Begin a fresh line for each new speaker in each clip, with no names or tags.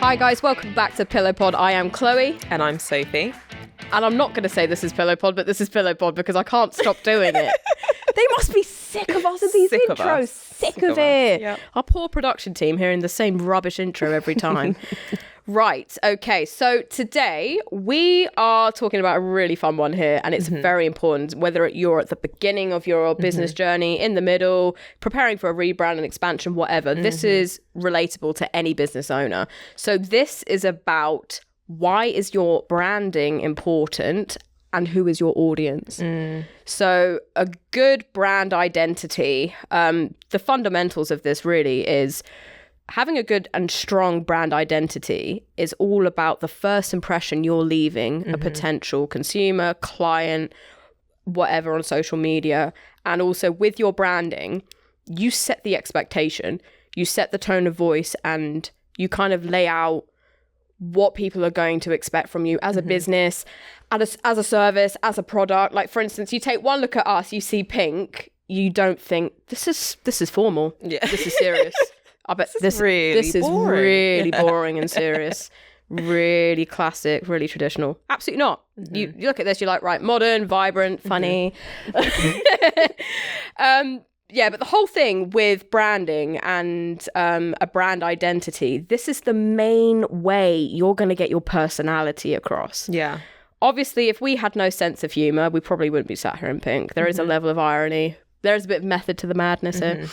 Hi guys, welcome back to Pillow Pod. I am Chloe.
And I'm Sophie.
And I'm not going to say this is Pillow Pod, but this is Pillow Pod because I can't stop doing it. They must be sick of us in these
Sick of
intros.
us.
Sick of it.
Yep.
Our poor production team hearing the same rubbish intro every time. Right. Okay. So today we are talking about a really fun one here, and it's very important, whether you're at the beginning of your business journey, in the middle, preparing for a rebrand and expansion, whatever. This is relatable to any business owner. So this is about why is your branding important and who is your audience? So a good brand identity, the fundamentals of this really is having a good and strong brand identity is all about the first impression you're leaving a potential consumer, client, whatever on social media. And also with your branding, you set the expectation, you set the tone of voice, and you kind of lay out what people are going to expect from you as a business, as a service, as a product. Like, for instance, you take one look at us, you see pink, you don't think, this is formal. Yeah. This is serious. I bet this is really boring and serious. Really classic, really traditional. Absolutely not. You look at this, you're like, right, modern, vibrant, funny. Yeah, but the whole thing with branding and a brand identity, this is the main way you're going to get your personality across.
Yeah.
Obviously, if we had no sense of humour, we probably wouldn't be sat here in pink. There is a level of irony. There is a bit of method to the madness here.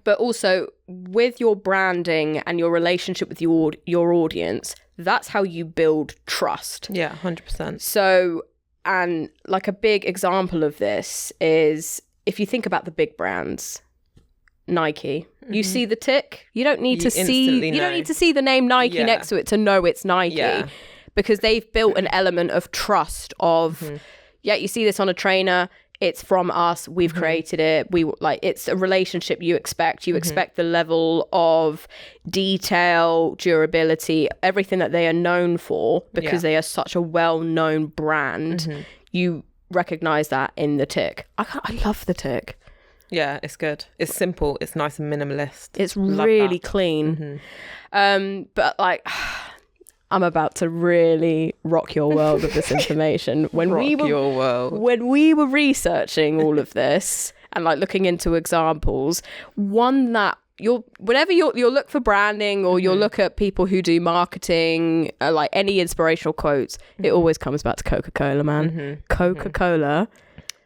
But also, with your branding and your relationship with your audience, that's how you build trust.
Yeah, 100%.
So, and like a big example of this is if you think about the big brands, Nike, you see the tick, you don't need to see the name Nike next to it to know it's Nike, because they've built an element of trust of, you see this on a trainer, it's from us, we've created it, it's a relationship you expect. You expect the level of detail, durability, everything that they are known for, because they are such a well-known brand. You recognize that in the tick. I love the tick.
Yeah, it's good. It's simple. It's nice and minimalist.
It's really clean. But like, I'm about to really rock your world with this information. When we were researching all of this and like looking into examples, one that whenever you'll look for branding or you'll look at people who do marketing, like any inspirational quotes, it always comes back to Coca-Cola, man. Coca-Cola.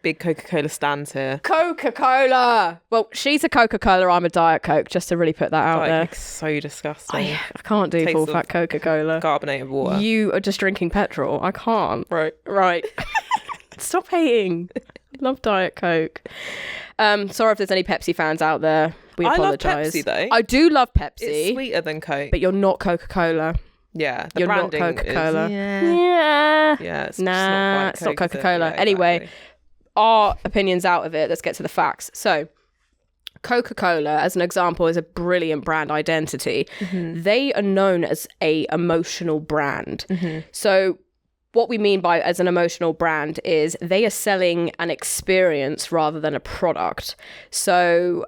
Big Coca-Cola stands here.
Coca-Cola! Well, she's a Coca-Cola, I'm a Diet Coke, just to really put that out there.
So disgusting.
I can't do full fat Coca-Cola.
Carbonated water.
You are just drinking petrol. I can't.
Right.
Stop hating. I love Diet Coke. Sorry if there's any Pepsi fans out there. We apologise.
I love Pepsi though.
I do love Pepsi.
It's sweeter than Coke.
But you're not Coca-Cola.
Yeah,
you're not Coca-Cola.
Yeah.
It's not Coca-Cola. Anyway,
exactly.
Our opinions out of it. Let's get to the facts. So, Coca-Cola, as an example, is a brilliant brand identity. They are known as a emotional brand. So, what we mean by as an emotional brand is they are selling an experience rather than a product. So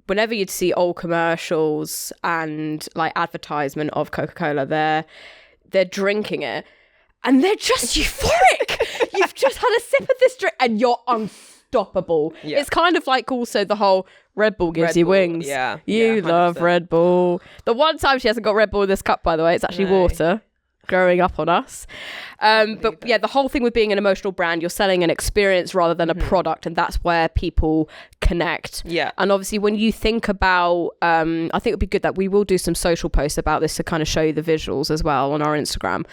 whenever you'd see old commercials and like advertisement of Coca-Cola, they're drinking it and they're just euphoric. You've just had a sip of this drink and you're unstoppable. Yeah. It's kind of like also the whole Red Bull gives you wings.
Yeah.
You love Red Bull. The one time she hasn't got Red Bull in this cup, by the way, it's actually water. Growing up on us. But yeah, the whole thing with being an emotional brand, you're selling an experience rather than a product, and that's where people connect.
Yeah.
And obviously when you think about, I think it would be good that we will do some social posts about this to kind of show you the visuals as well on our Instagram.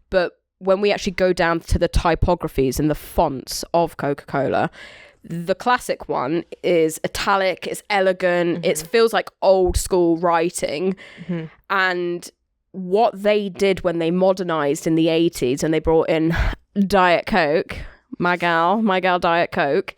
But when we actually go down to the typographies and the fonts of Coca-Cola, the classic one is italic, it's elegant, it feels like old school writing. And what they did when they modernized in the 80s and they brought in Diet Coke, my gal Diet Coke,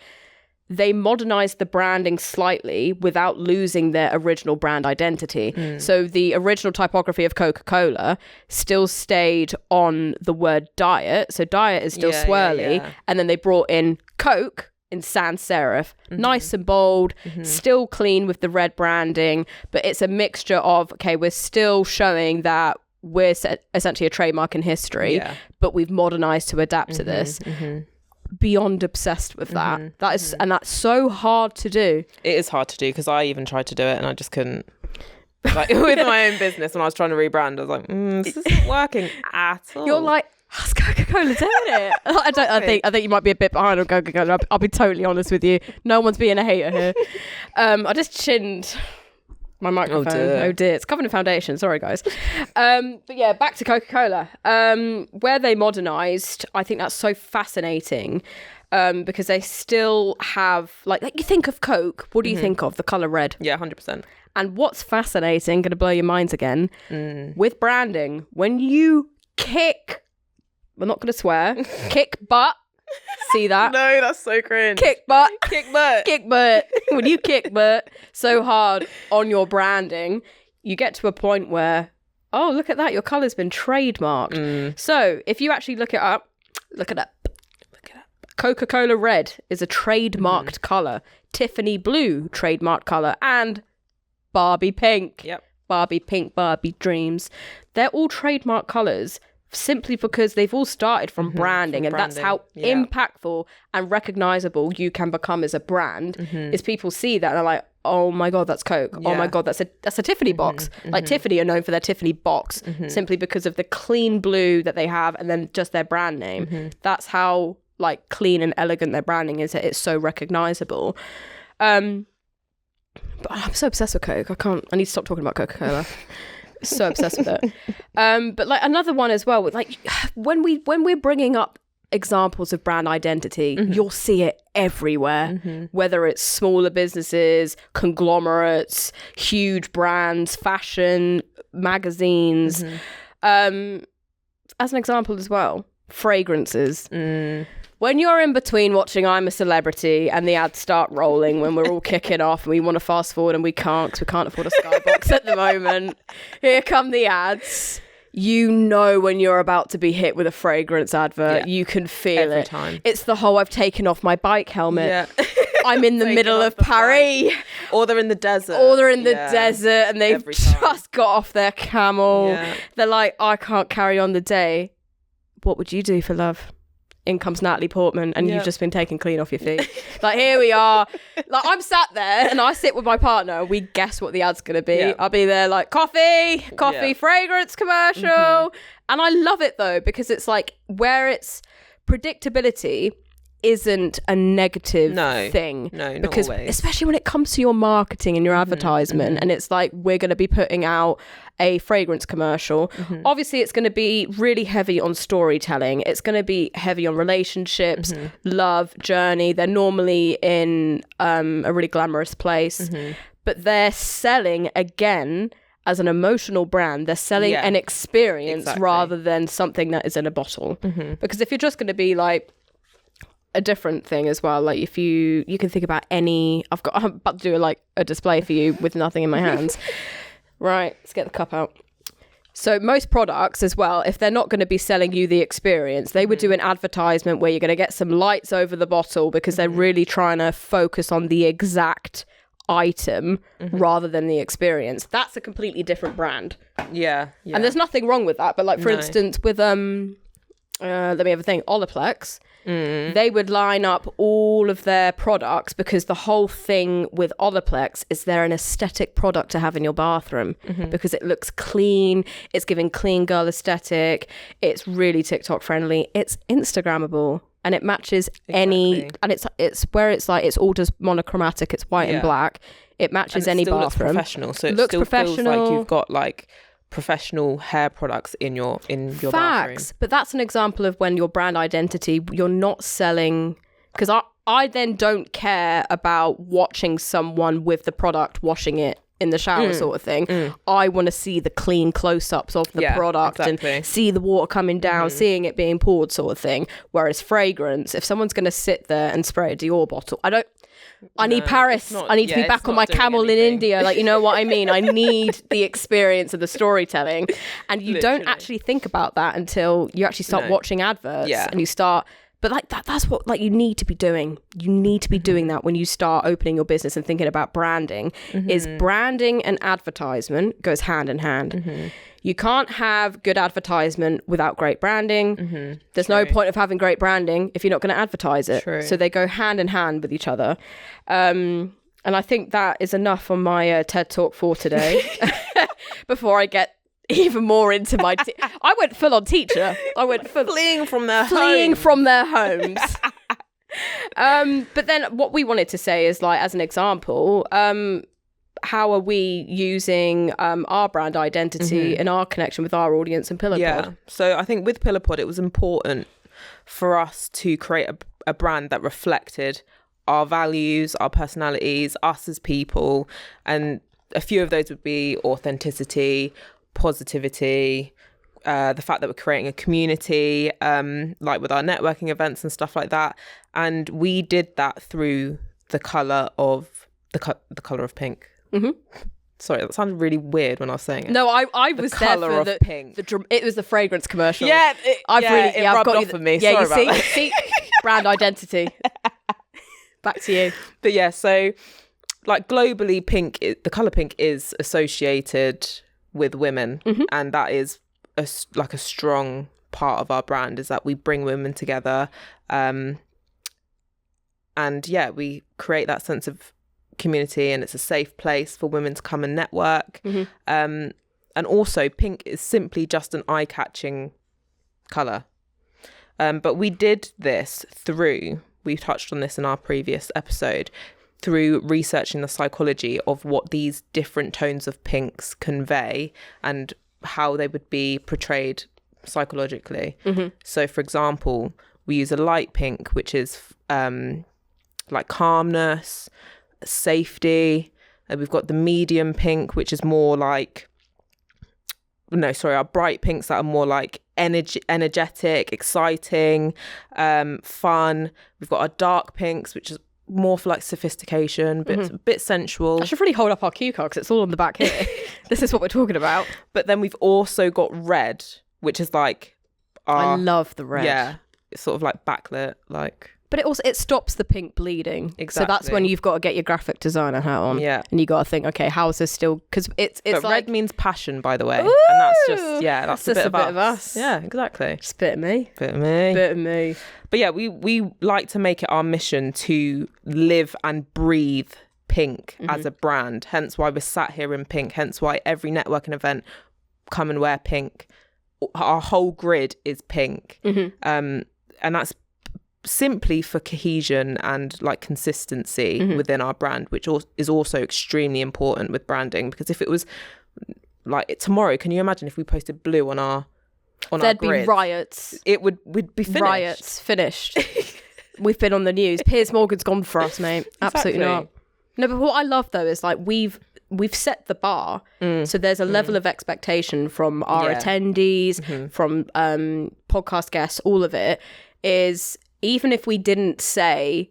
they modernized the branding slightly without losing their original brand identity. So the original typography of Coca-Cola still stayed on the word diet. So diet is still swirly. And then they brought in Coke in sans serif, nice and bold, still clean with the red branding, but it's a mixture of, okay, we're still showing that we're essentially a trademark in history, but we've modernized to adapt to this. Beyond obsessed with that. And that's so hard to do.
It is hard to do, because I even tried to do it and I just couldn't. Like with my own business, when I was trying to rebrand, I was like, this isn't working at all.
You're like, how's Coca-Cola doing it? I think you might be a bit behind on Coca-Cola. I'll be totally honest with you. No one's being a hater here. I just chinned my microphone. Oh dear. It's covered in foundation. Sorry, guys. But yeah, back to Coca-Cola. Where they modernized, I think that's so fascinating. Because they still have, like you think of Coke, what do you think of? The colour red.
Yeah, 100%.
And what's fascinating, going to blow your minds again, with branding, when you kick, we're not going to swear, kick butt, see that?
No, that's so cringe.
Kick butt.
Kick butt.
Kick butt. When you kick butt so hard on your branding, you get to a point where, oh, look at that, your colour's been trademarked. So if you actually look it up, Coca-Cola red is a trademarked colour. Tiffany blue, trademarked colour. And Barbie pink.
Yep.
Barbie pink, Barbie dreams. They're all trademark colours simply because they've all started from branding. And that's how impactful and recognisable you can become as a brand. Is people see that and they're like, oh my God, that's Coke. Oh my God, that's a Tiffany box. Like Tiffany are known for their Tiffany box simply because of the clean blue that they have and then just their brand name. That's how like clean and elegant their branding is. It's so recognizable. But I'm so obsessed with Coke. I need to stop talking about Coca-Cola. So obsessed with it. But like another one as well, with like when we're bringing up examples of brand identity, you'll see it everywhere, whether it's smaller businesses, conglomerates, huge brands, fashion, magazines. As an example as well, fragrances. When you're in between watching I'm a Celebrity and the ads start rolling when we're all kicking off and we want to fast forward and we can't because we can't afford a skybox at the moment, here come the ads. You know when you're about to be hit with a fragrance advert. You can feel
every
it.
Time.
It's the whole I've taken off my bike helmet. I'm in the middle of Paris.
Or they're in the desert.
Desert and they've just got off their camel. They're like, I can't carry on the day. What would you do for love? In comes Natalie Portman and you've just been taken clean off your feet. Like, here we are. Like, I'm sat there and I sit with my partner. We guess what the ad's going to be. I'll be there like, coffee, fragrance commercial. And I love it though, because it's like where it's predictability isn't a negative thing.
No,
because
not always.
Especially when it comes to your marketing and your advertisement and it's like, we're going to be putting out a fragrance commercial. Obviously it's going to be really heavy on storytelling. It's going to be heavy on relationships, love, journey. They're normally in a really glamorous place, but they're selling again as an emotional brand. They're selling an experience rather than something that is in a bottle. Because if you're just going to be like a different thing as well, like if you can think about any, I'm about to do a display for you with nothing in my hands. Right, let's get the cup out. So most products as well, if they're not going to be selling you the experience, they would do an advertisement where you're going to get some lights over the bottle because they're really trying to focus on the exact item rather than the experience. That's a completely different brand.
Yeah.
And there's nothing wrong with that. But like, for instance, with, let me have a think, Olaplex, they would line up all of their products because the whole thing with Olaplex is they're an aesthetic product to have in your bathroom because it looks clean, it's giving clean girl aesthetic, it's really TikTok friendly, it's Instagrammable, and it matches any, and it's where it's like, it's all just monochromatic, it's white and black, it matches any bathroom.
Looks professional, so it
looks
still
professional.
feels like you've got like professional hair products in your bathroom.
But that's an example of when your brand identity, you're not selling, because I then don't care about watching someone with the product washing it in the shower sort of thing. I want to see the clean close-ups of the product and see the water coming down, seeing it being poured sort of thing. Whereas fragrance, if someone's going to sit there and spray a Dior bottle, I need Paris. I need to be back on my camel in India. Like, you know what I mean? I need the experience of the storytelling. And you don't actually think about that until you actually start watching adverts and you start But like that's what like you need to be doing. You need to be doing that when you start opening your business and thinking about branding. Is branding and advertisement goes hand in hand. You can't have good advertisement without great branding. There's no point of having great branding if you're not going to advertise it. So they go hand in hand with each other. And I think that is enough on my TED Talk for today. Before I get even more into my I went full on teacher. I went
fleeing from their
homes. But then what we wanted to say is, like, as an example, how are we using our brand identity and our connection with our audience and PillarPod?
So I think with PillarPod, it was important for us to create a brand that reflected our values, our personalities, us as people. And a few of those would be authenticity, positivity, the fact that we're creating a community, like with our networking events and stuff like that. And we did that through the colour of the colour of pink. Sorry, that sounded really weird when I was saying it.
No, I was there for
the pink.
It was the fragrance commercial.
Yeah, it rubbed off of me.
Yeah,
Sorry about
see, brand identity. Back to you.
But yeah, so like globally, the colour pink is associated with women, and that is a strong part of our brand, is that we bring women together, and we create that sense of community, and it's a safe place for women to come and network. And also pink is simply just an eye-catching colour, but we did this we touched on this in our previous episode, through researching the psychology of what these different tones of pinks convey and how they would be portrayed psychologically. So for example, we use a light pink, which is like calmness, safety, and we've got the medium pink, which is more like our bright pinks that are more like energetic, exciting, fun. We've got our dark pinks, which is more for like sophistication, but a bit sensual.
I should really hold up our cue card because it's all on the back here. This is what we're talking about.
But then we've also got red, which is like
I love the red.
Yeah, it's sort of like backlit, like.
But it stops the pink bleeding.
Exactly.
So that's when you've got to get your graphic designer hat on.
Yeah.
And you got to think, okay, how is this still? Because it's
but
like
red means passion, by the way,
Ooh,
and that's just that's a bit of
us.
Yeah, exactly.
Just a bit of me.
Bit of me.
Bit of me.
But yeah, we like to make it our mission to live and breathe pink as a brand. Hence why we're sat here in pink. Hence why every networking event, come and wear pink. Our whole grid is pink, and that's simply for cohesion and like consistency within our brand, which is also extremely important with branding. Because if it was like tomorrow, can you imagine if we posted blue on our
There'd
grid?
Be riots.
We'd be finished.
Riots finished. We've been on the news. Piers Morgan's gone for us, mate. Absolutely not. No, but what I love though is like we've set the bar, so there's a level of expectation from our attendees, from podcast guests. All of it is, even if we didn't say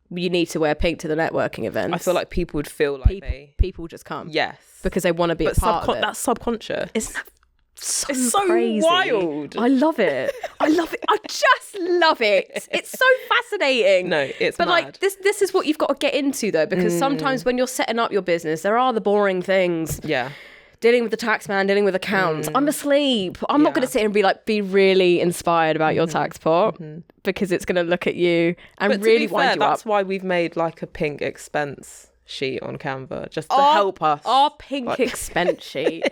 you need to wear pink to the networking event,
I feel like people would feel like
people just come.
Yes.
Because they want to be a part of it.
That's subconscious.
Isn't that
it's so
crazy?
Wild.
I love it. I love it. I just love it. It's so fascinating.
No, it's
But
mad.
like this is what you've got to get into though, because sometimes when you're setting up your business, there are the boring things.
Yeah.
Dealing with the tax man, dealing with accounts. I'm asleep. I'm not going to sit here and be really inspired about your tax pot, because it's going to look at you and
but
really
to be
wind
fair,
you
that's
up.
why we've made like a pink expense sheet on Canva, just to help us.
Our pink expense sheet.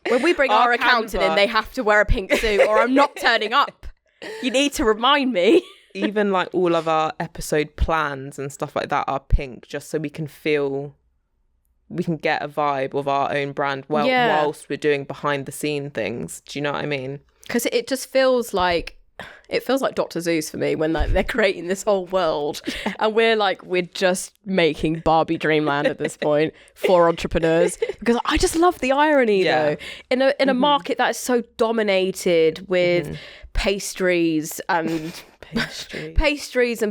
When we bring our accountant in, they have to wear a pink suit or I'm not turning up. You need to remind me.
Even like all of our episode plans and stuff like that are pink, just so we can get a vibe of our own brand whilst we're doing behind the scene things. Do you know what I mean? Because
it just feels like Dr. Zeus for me when like they're creating this whole world and we're just making Barbie Dreamland at this point for entrepreneurs, because I just love the irony though in a market that is so dominated with pastries and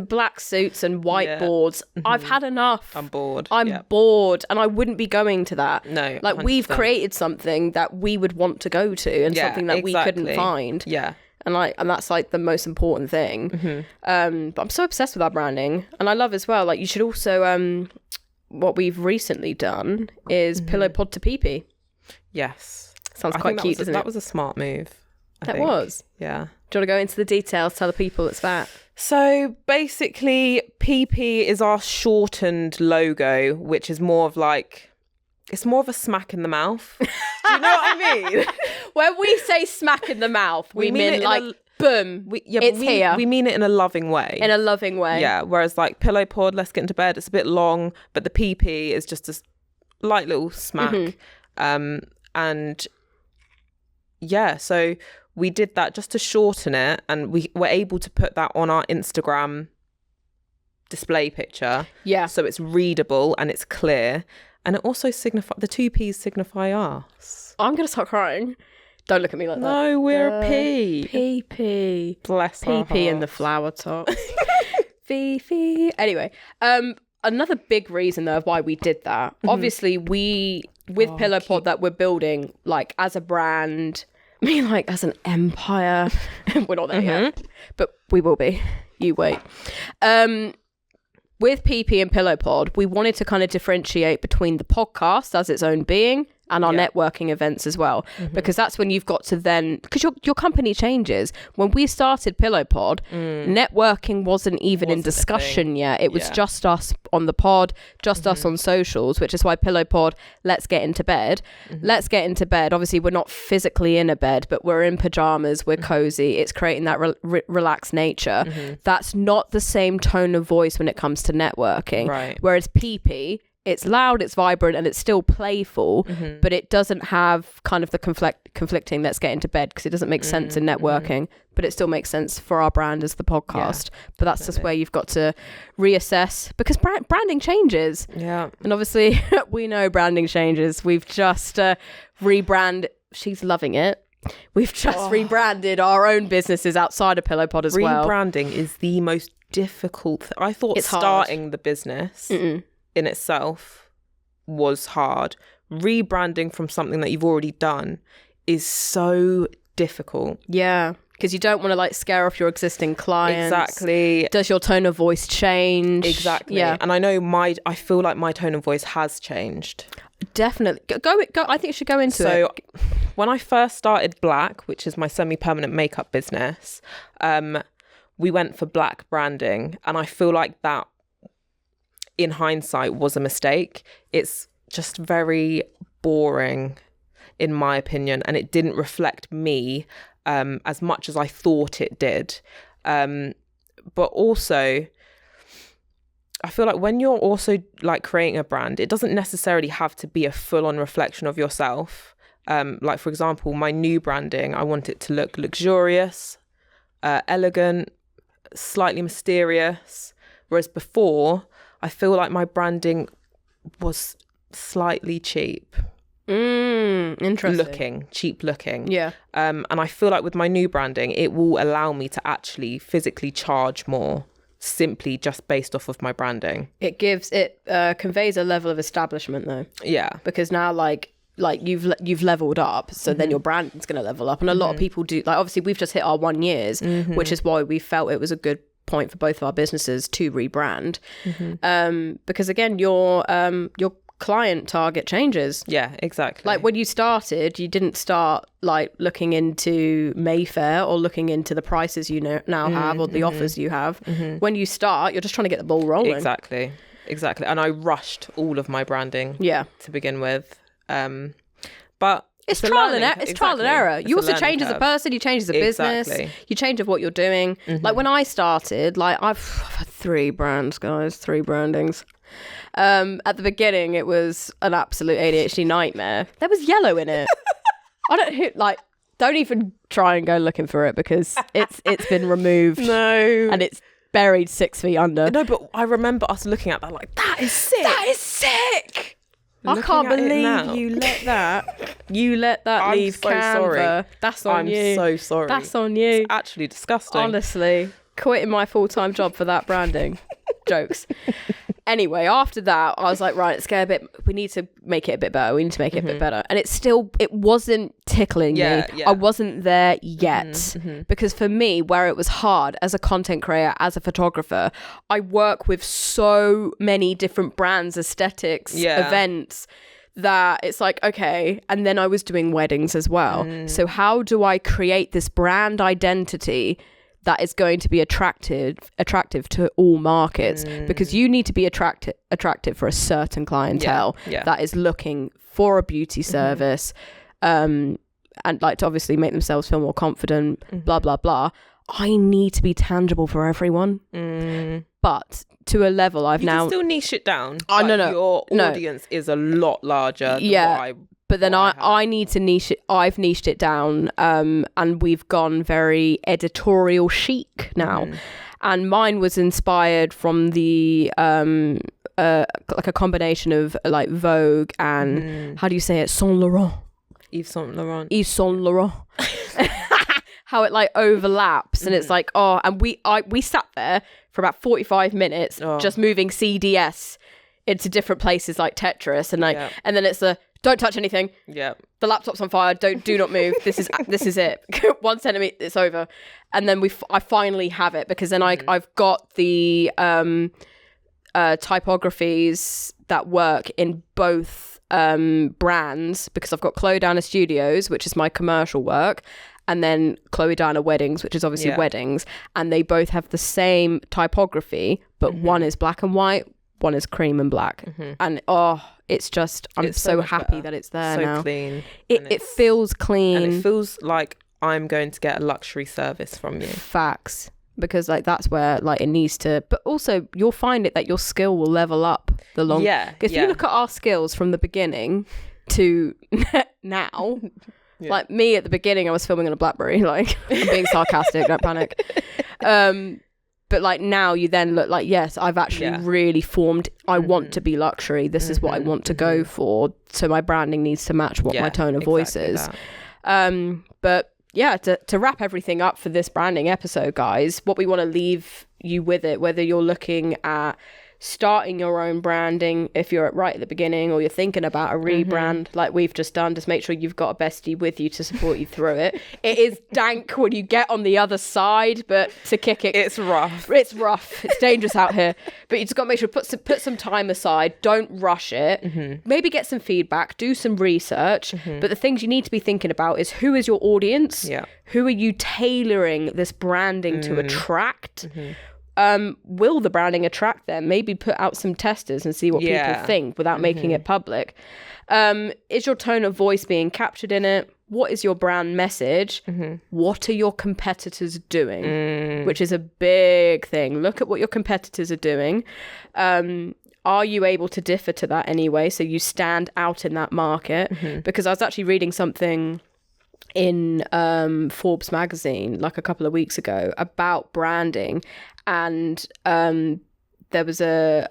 black suits and whiteboards. I've had enough.
I'm bored.
I'm bored, and I wouldn't be going to that.
No,
like
100%.
We've created something that we would want to go to and something that we couldn't find.
Yeah.
And that's like the most important thing. But I'm so obsessed with our branding, and I love as well. Like, you should also what we've recently done is pillow pod to pee.
Yes,
sounds quite cute, doesn't it?
That was a smart move.
That was.
Yeah.
Do you want to go into the details? Tell the people it's that.
So basically, PP is our shortened logo, which is more of like, it's more of a smack in the mouth. Do you know what I mean?
When we say smack in the mouth, we mean like, boom, it's here.
We mean it in a loving way.
In a loving way.
Yeah, whereas like pillow pod, let's get into bed, it's a bit long, but the PP is just a light little smack. And yeah, so we did that just to shorten it, and we were able to put that on our Instagram display picture.
Yeah.
So it's readable and it's clear. And it also the 2 P's signify us.
I'm going to start crying. Don't look at me like that.
No, we're a P.
PP.
Bless our
PP in the flower top. Fifi. Anyway, another big reason though of why we did that. Obviously, with Pillow Pod that we're building, like as a brand, I mean, like as an empire. We're not there yet, but we will be. You wait. With PP and Pillow Pod, we wanted to kind of differentiate between the podcast as its own being and our networking events as well, because that's when you've got to then, because your company changes. When we started Pillow Pod, networking wasn't even in discussion yet. It was just us on the pod, just us on socials, which is why Pillow Pod, let's get into bed. Let's get into bed. Obviously, we're not physically in a bed, but we're in pajamas, we're cozy. It's creating that relaxed nature. That's not the same tone of voice when it comes to networking.
Right.
Whereas PP, it's loud, it's vibrant, and it's still playful, but it doesn't have kind of the conflicting let's get into bed, because it doesn't make sense in networking, but it still makes sense for our brand as the podcast. But that's just where you've got to reassess, because branding changes.
Yeah.
And obviously, we know branding changes. We've just rebranded. She's loving it. We've just rebranded our own businesses outside of Pillow Pod as well.
Rebranding is the most difficult. I thought
it's
starting
hard.
The business in itself was hard. Rebranding from something that you've already done is so difficult.
Yeah, because you don't want to like scare off your existing clients.
Exactly.
Does your tone of voice change?
Exactly.
Yeah.
And I know I feel like my tone of voice has changed.
Definitely. Go. I think you should go into it.
So when I first started Black, which is my semi-permanent makeup business, we went for Black branding, and I feel like that in hindsight was a mistake. It's just very boring in my opinion, and it didn't reflect me as much as I thought it did. But also I feel like when you're also like creating a brand, it doesn't necessarily have to be a full-on reflection of yourself. Like for example, my new branding, I want it to look luxurious, elegant, slightly mysterious, whereas before I feel like my branding was slightly cheap.
Interesting.
Cheap looking.
Yeah.
And I feel like with my new branding, it will allow me to actually physically charge more, simply just based off of my branding. It
conveys a level of establishment though.
Yeah.
Because now like you've leveled up, so then your branding's going to level up, and a lot of people do. Like obviously we've just hit our 1 year, which is why we felt it was a good point for both of our businesses to rebrand. Because again, your client target changes.
Yeah, exactly.
Like when you started, you didn't start like looking into Mayfair or looking into the prices you now have or the offers you have. When you start, you're just trying to get the ball rolling.
Exactly. And I rushed all of my branding to begin with. But
it's trial and error. You also change as a person, you change as a business, you change of what you're doing. Like when I started, like I've had 3 brands, guys, 3 brandings. At the beginning, it was an absolute ADHD nightmare. There was yellow in it. Don't even try and go looking for it because it's been removed.
No.
And it's buried 6 feet under.
No, but I remember us looking at that like, that is sick.
That is sick. I can't believe you let that leave Canva.
Sorry.
That's on you.
I'm so sorry.
That's on you.
It's actually disgusting.
Honestly, quitting my full-time job for that branding. Jokes. Anyway, after that, I was like, right, let's get a bit, we need to make it a bit better. We need to make it a bit better. And it wasn't tickling me.
Yeah.
I wasn't there yet. Because for me, where it was hard as a content creator, as a photographer, I work with so many different brands, aesthetics, events, that it's like, okay. And then I was doing weddings as well. So how do I create this brand identity that is going to be attractive to all markets? Because you need to be attractive for a certain clientele that is looking for a beauty service, and like to obviously make themselves feel more confident, blah, blah, blah. I need to be tangible for everyone. But to a level you
can still niche it down.
Oh, no.
Your audience is a lot larger than
but then I need to niche it. I've niched it down, and we've gone very editorial chic now. And mine was inspired from the like a combination of like Vogue and how do you say it, Saint Laurent.
Yves Saint Laurent.
How it like overlaps, and it's like, and we sat there for about 45 minutes just moving CDS into different places like Tetris, and and then it's don't touch anything. Yeah. The laptop's on fire. Do not move. This is it. 1 centimeter, it's over. And then I finally have it, because then I've got the typographies that work in both brands, because I've got Chloe Dana Studios, which is my commercial work, and then Chloe Dana Weddings, which is obviously weddings, and they both have the same typography, but one is black and white, one is cream and black, and it's just, I'm so happy that it's there now.
So clean.
It feels clean,
and it feels like I'm going to get a luxury service from you.
Facts. Because like that's where like it needs to, but also you'll find it that your skill will level up the longer. If you look at our skills from the beginning to now. Like me at the beginning, I was filming on a BlackBerry. Like, I'm being sarcastic, don't panic. But like now you then look like, yes, I've actually really formed, I want to be luxury. This is what I want to go for. So my branding needs to match what my tone of voice is. But yeah, to wrap everything up for this branding episode, guys, what we want to leave you with it, whether you're looking at starting your own branding, if you're right at the beginning, or you're thinking about a rebrand like we've just done, just make sure you've got a bestie with you to support you through it. It is dank when you get on the other side, but to kick it, it's rough. It's dangerous out here, but you just got to make sure put some time aside, don't rush it, maybe get some feedback, do some research, but the things you need to be thinking about is, who is your audience, who are you tailoring this branding to attract? Will the branding attract them? Maybe put out some testers and see what people think without making it public. Is your tone of voice being captured in it? What is your brand message? What are your competitors doing? Which is a big thing. Look at what your competitors are doing. Are you able to differ to that anyway, so you stand out in that market? Because I was actually reading something in Forbes magazine like a couple of weeks ago about branding, and there was a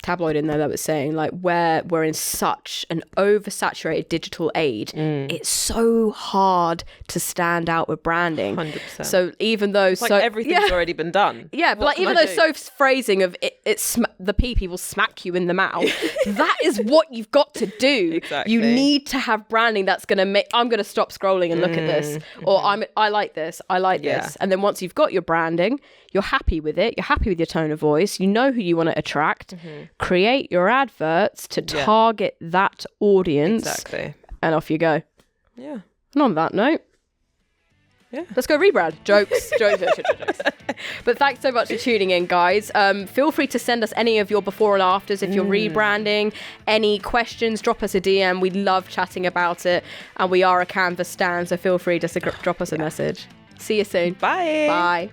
tabloid in there that was saying like, where we're in such an oversaturated digital age, it's so hard to stand out with branding. 100%. So even though it's
like everything's already been done.
Yeah, but like even though Soph's phrasing of it's the pee will smack you in the mouth, that is what you've got to do. Exactly. You need to have branding that's going to make, I'm going to stop scrolling and look at this, or I like this, this. And then once you've got your branding, you're happy with it, you're happy with your tone of voice, you know who you want to attract, create your adverts to target that audience. Exactly. And off you go. Yeah. And on that note, let's go rebrand. Jokes. But thanks so much for tuning in, guys. Feel free to send us any of your before and afters if you're rebranding. Any questions, drop us a DM. We love chatting about it. And we are a Canvas stan, so feel free just to drop us a message. See you soon.
Bye.
Bye.